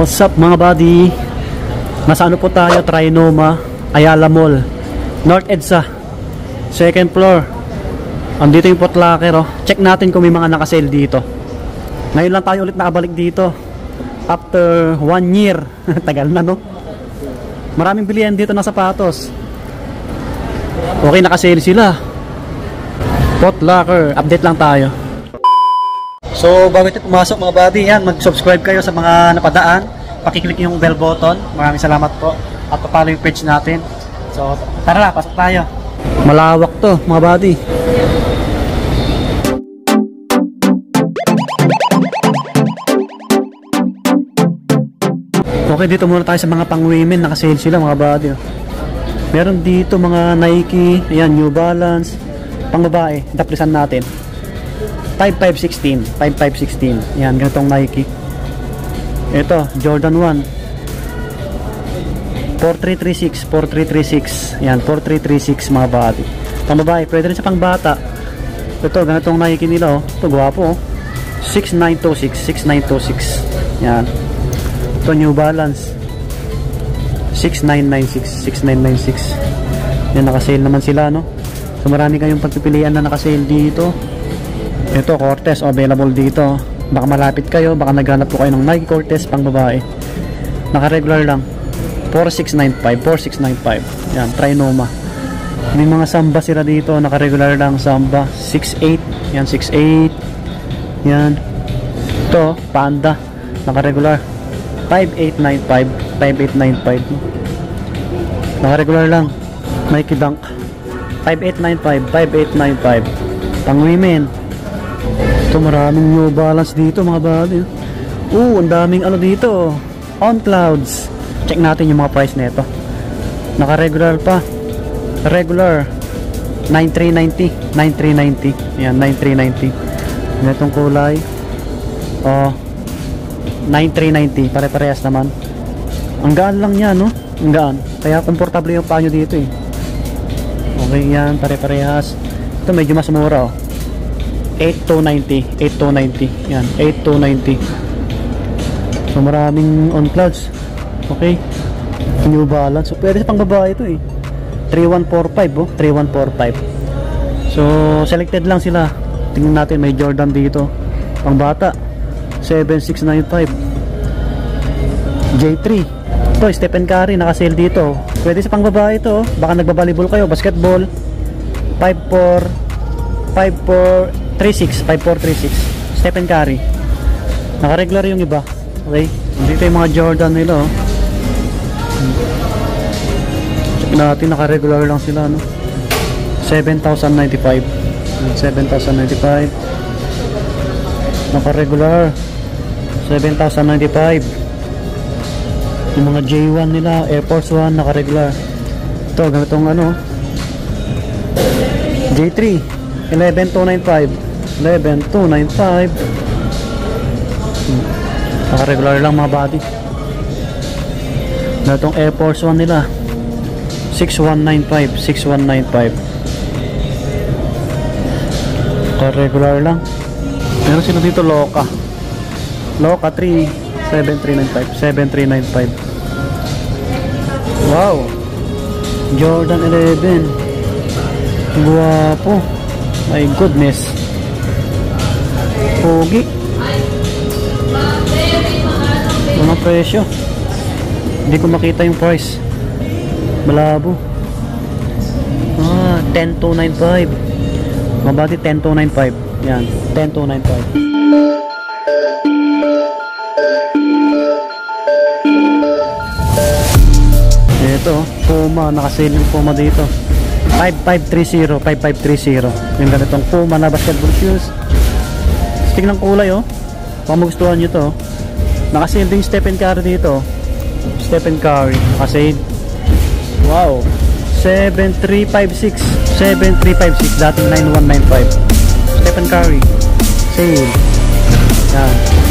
What's up mga buddy? Nasa ano po tayo? Trinoma, Ayala Mall, North EDSA, second floor. Andito yung Footlocker, oh. Check natin kung may mga nakasale dito. Ngayon lang tayo ulit nakabalik dito after 1 year. Tagal na, no? Maraming bilihan dito na sapatos. Okay, nakasale sila. Footlocker, update lang tayo. So bago ito pumasok mga buddy, yan, mag-subscribe kayo sa mga napadaan, pakiclick yung bell button. Maraming salamat po. At pa-follow yung page natin. So tara, pasok tayo. Malawak to mga buddy. Okay, dito muna tayo sa mga pang-women. Naka-sale sila mga buddy. Meron dito mga Nike, ayan, New Balance. Pang-babae, daplisan natin 5516, 5516. Yan, ganitong Nike. Ito, Jordan 1 4336, 4336. Yan, 4336 mga buddy. Pang babae, pwede rin sa pang bata. Ito, ganitong Nike nila, oh. Ito, gwapo, oh. 6926, 6926. Yan. Ito, New Balance 6996, 6996. Yan, nakasale naman sila, no? So marami kayong pagpipilian na nakasale dito. Ito, Cortez, available dito. Baka malapit kayo, baka naghanap po kayo ng Nike Cortez pang babae. Naka-regular lang 4695, 4695. Yan, Trinoma. May mga Samba sila dito, naka-regular lang Samba 68. Yan, 68. Yan. Ito, Panda, naka-regular 5895, 5895. Naka-regular lang Nike Dunk 5895, 5895. Pang women. Ito, maraming New Balance dito mga buddy. Ang daming ano dito, On Clouds. Check natin yung mga price nito. Naka-regular pa. Regular 9390, 9390. Yan, 9390. Ganitong kulay. 9390, pare-parehas naman. Ang gaan lang yan, no? Ang gaan. Kaya komportable yung panyo dito, eh. Okay, yan, pare-parehas. Ito medyo mas mura, oh. 8290, 8290. Yan, 8290. So maraming On Clouds. Okay, New Balance. So pwede sa pang babae ito, eh. 3145, oh, 3145. So selected lang sila. Tingnan natin, may Jordan dito. Pang bata 7695. J3. Ito, Stephen Curry, naka-sale dito. Pwede sa pang babae ito, oh. Baka nagbabalibol kayo, basketball. 5436, 5436. Stephen Curry. Naka-regular yung iba. Okay, dito yung mga Jordan nila, oh. Check natin, naka-regular lang sila, no? 7095. 7095. Naka-regular 7095. Yung mga J1 nila, Air Force 1, naka-regular. Ito, ganitong ano, J3 11295, 11295. Naka-regular lang mga body. Ganitong Air Force 1 nila 6195, 6195. Naka-regular lang. Meron sila dito Loka 3 7395, 7395. Wow, Jordan 11. Guwapo. My goodness. Pogi. Mga presyo, hindi ko makita yung price. Malabo. 10295. Mabati 10295. Yan, 10295. Ito, Puma, nakasale yung Puma dito 5530, 5530. Yung ganitong Puma na basketball shoes. Tingnan kulay, oh. Kung magustuhan nyo to, nakasale din Stephen Curry dito. Stephen Curry, nakasale. Wow, 7356, 7356. Dating 9195. Stephen Curry, sale. Yan.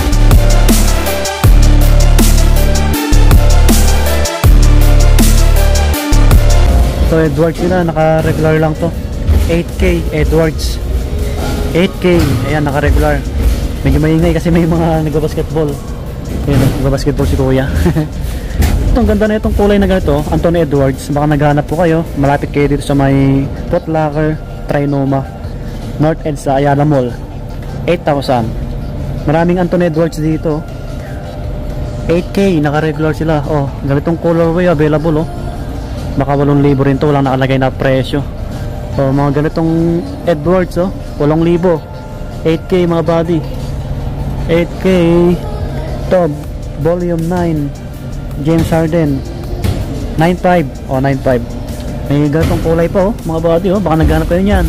So Edwards sila, naka-regular lang to. 8K Edwards. 8K, ayan, naka-regular. Medyo maingay kasi may mga nagbabasketball. Ayan, Nagbabasketball si kuya. Itong ganda na itong kulay na ganito, Anthony Edwards. Baka naghanap po kayo, malapit kayo dito sa may Foot Locker, Trinoma, North End sa Ayala Mall. 8,000. Maraming Anthony Edwards dito. 8K, naka-regular sila. Oh, ganitong colorway available, oh. Baka 8,000 rin to, walang nakalagay na presyo. Oh, mga ganitong Edwards, oh, 8,000. 8K mga buddy. 8K. Ito, volume 9. James Harden 9.5. Oh, 9.5. May ganitong kulay pa, oh, mga buddy, oh. Baka naghanap kayo niyan.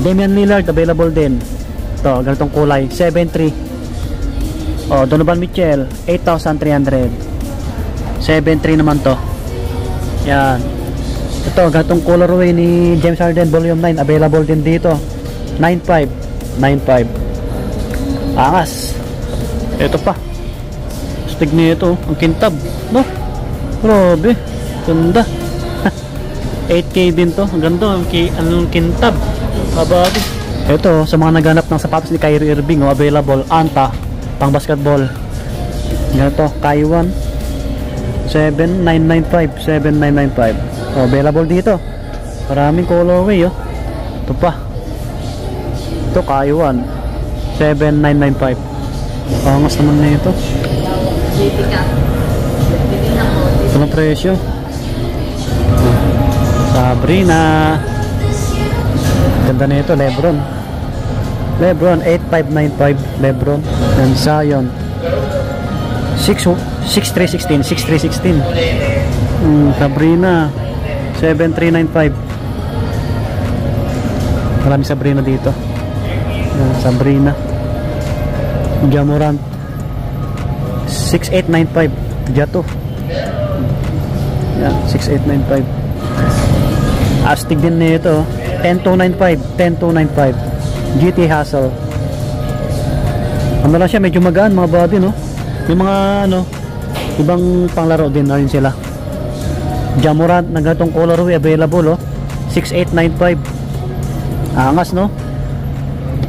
Damian Lillard available din. Ito, ganitong kulay 7.3. Oh, Donovan Mitchell 8,300. 7.3 naman to. Yan. Ito, ganitong colorway ni James Harden volume 9 available din dito. 9.5. 9.5. Angas. Ito pa. Stig nito, ang kintab, no? Grabe, ganda. 8K din to, ang ganda, ang kintab. Kabady. Ito, sa mga naghanap ng sapatos ni Kyrie Irving, oh, available, Anta, pang basketball. Ganito, Kaiwan 7,995. 7,995. Oh, available dito. Maraming colorway, oh. Ito pa. Ito, Kaiwan 7,995. Angas naman na ito. Ito ng presyo. Sabrina. Ganda na ito, Lebron. Lebron 8,595. Lebron. And Zion 6,316. 6,316. Sabrina 7,395. Maraming Sabrina dito. Sabrina. Jamorant 6,895. Jato. Yan, 6,895. Astig din nito. 10,295. 10,295. GT Hassle. Ano lang siya, medyo magaan mga body, no? May mga ano, ibang panglaro din na rin sila. Jamorant na ganitong colorway available, oh. 6,895. Angas, no?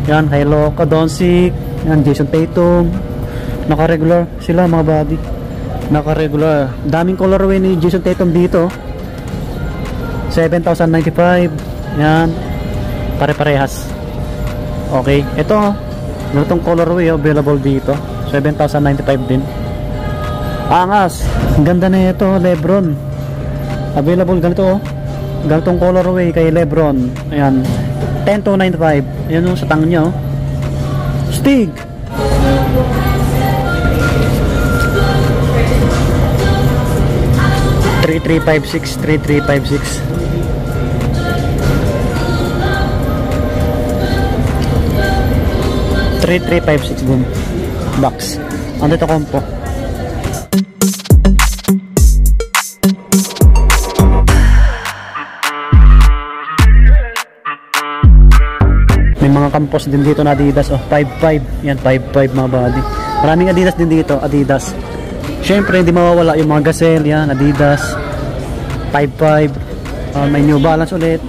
Yan, kay Luka Doncic. Yan, Jason Tatum. Naka-regular sila mga body. Naka-regular. Daming colorway ni Jason Tatum dito. 7,095. Yan. Pare-parehas. Okay. Ito, ganitong colorway available dito. 7,095 din. Angas. Ang ganda na ito, Lebron. Available ganito, oh. Ganitong colorway kay Lebron. Ayan. 10,295. Ayan, oh, sa tang niya, oh. Stig. $3,356. 3,356. $3,356 din. Box. Andito compo. May mga campos din dito na Adidas, oh, 5.5. Yan, 5.5 mga body. Maraming Adidas din dito, Adidas. Syempre hindi mawawala yung mga Gazelle, yan, Adidas 5.5. May New Balance ulit.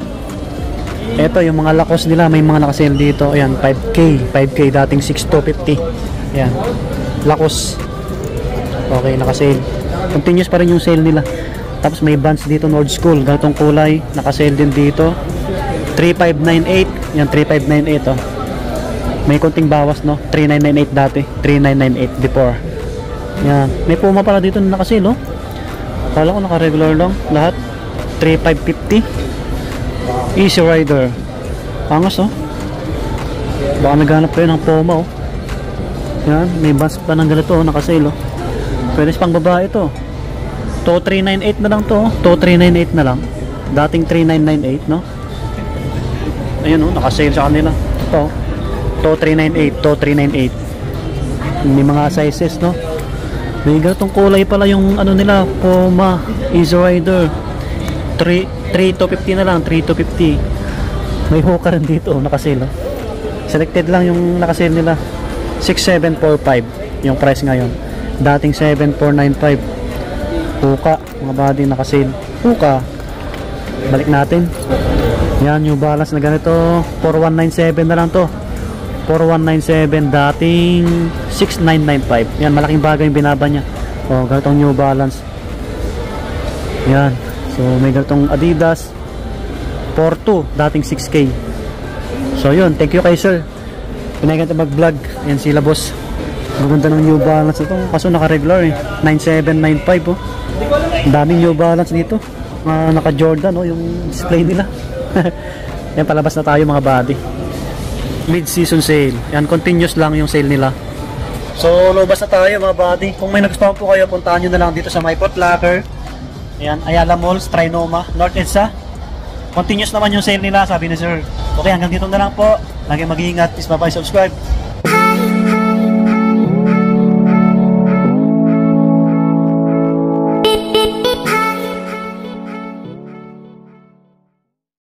Ito yung mga Lacoste nila, may mga nakasale dito. Ayan, 5K dating 6,250. Ayan, Lacoste. Okay, nakasale. Continuous pa rin yung sale nila. Tapos may Vans dito, Nord School, ganitong kulay, nakasale din dito. 3,598. Yan, 3,598, oh. May konting bawas, no? 3,998 dati, 3,998 before. Yan, may Puma pala dito na nakasale, oh. Akala ko naka-regular lang lahat. 3,550. Easy Rider. Angas, oh. Baka naghanap kayo ng Puma, oh. Yan, may Vans pa ng ganito, oh, nakasale, oh. Pwede pang babae ito. To 398 na lang to, oh. To 398 na lang. Dating 3,998, no? Ayun, oh, nakasale sa kanila. Ito, to 398, to 398. May mga sizes, no? May ganitong kulay pala yung ano nila, Puma Easy Rider. 3,250 na lang, 3,250. May Hoka rin dito, nakasale, oh. Selected lang yung nakasale nila. 6,745 yung price ngayon. Dating 7,495. Hoka, mga body nakasale. Hoka. Balik natin. Yan, New Balance na ganito, 4,197 na lang to. 4197, dating 6995. Yan, malaking bagay yung binaba niya. Oh, ganitong New Balance. Yan. So, may ganitong Adidas 42, dating 6K. So, yun. Thank you kay sir. Pinayagan tayo mag-vlog. Yan sila boss. Maganda ng New Balance ito. Kaso naka-regular eh. 9795 oh. Ang daming New Balance dito. Naka-Jordan oh, yung display nila. Yan, palabas na tayo mga buddy. Mid-season sale. Yan, continuous lang yung sale nila. So, lubas na tayo mga buddy. Kung may nagustuhan po kayo, puntahan nyo na lang dito sa My Foot Locker. Ayan, Ayala Malls, Trinoma, North EDSA. Continuous naman yung sale nila, sabi ni sir. Okay, hanggang dito na lang po. Lagi mag-iingat. Please, bye-bye, subscribe.